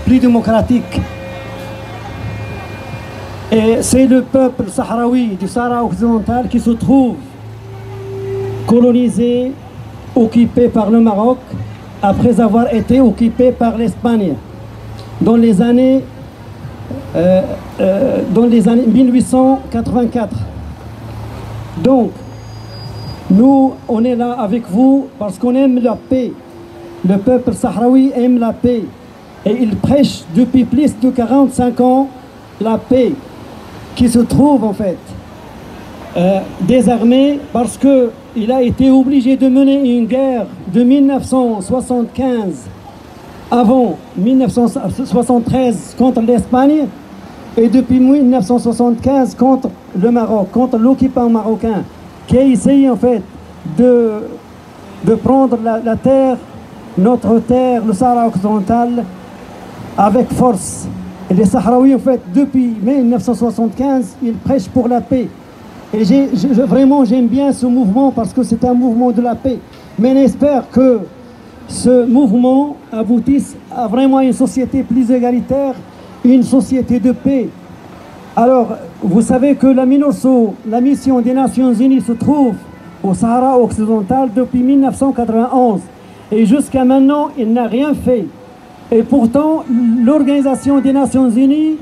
plus démocratique. Et c'est le peuple sahraoui du Sahara occidental qui se trouve colonisé, occupé par le Maroc, après avoir été occupé par l'Espagne dans les années 1884. Donc, nous, on est là avec vous parce qu'on aime la paix. Le peuple sahraoui aime la paix. Et il prêche depuis plus de 45 ans la paix qui se trouve en fait désarmé parce qu'il a été obligé de mener une guerre de 1975 avant 1973 contre l'Espagne et depuis 1975 contre le Maroc, contre l'occupant marocain qui a essayé en fait de prendre la terre, notre terre, le Sahara occidental, avec force. Et les Sahraouis, en fait, depuis 1975, ils prêchent pour la paix. Et vraiment, j'aime bien ce mouvement parce que c'est un mouvement de la paix. Mais j'espère que ce mouvement aboutisse à vraiment une société plus égalitaire, une société de paix. Alors, vous savez que la MINURSO, la mission des Nations Unies, se trouve au Sahara occidental depuis 1991. Et jusqu'à maintenant, il n'a rien fait. Et pourtant, l'Organisation des Nations Unies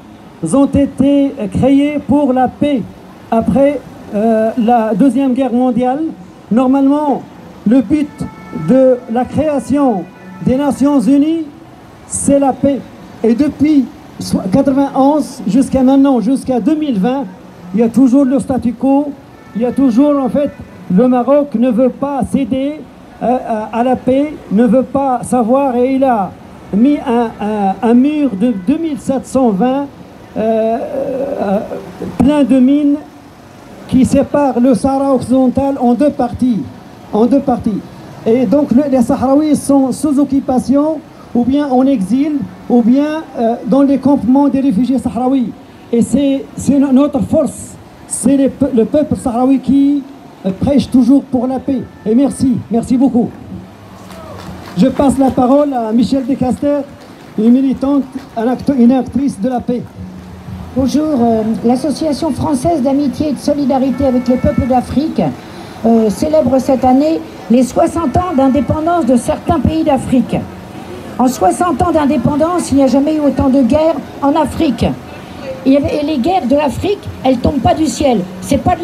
ont été créées pour la paix après la Deuxième Guerre mondiale. Normalement, le but de la création des Nations Unies, c'est la paix. Et depuis 1991 jusqu'à maintenant, jusqu'à 2020, il y a toujours le statu quo, il y a toujours en fait, le Maroc ne veut pas céder à la paix, ne veut pas savoir et il a mis un mur de 2720 plein de mines qui sépare le Sahara occidental en deux parties. Et donc les Sahraouis sont sous occupation, ou bien en exil, ou bien dans les campements des réfugiés sahraouis. Et c'est notre force, c'est le peuple sahraoui qui prêche toujours pour la paix. Et merci beaucoup. Je passe la parole à Michel Descaster, une militante, une actrice de la paix. Bonjour, l'Association française d'amitié et de solidarité avec les peuples d'Afrique célèbre cette année les 60 ans d'indépendance de certains pays d'Afrique. En 60 ans d'indépendance, il n'y a jamais eu autant de guerres en Afrique. Et les guerres de l'Afrique, elles ne tombent pas du ciel. C'est pas de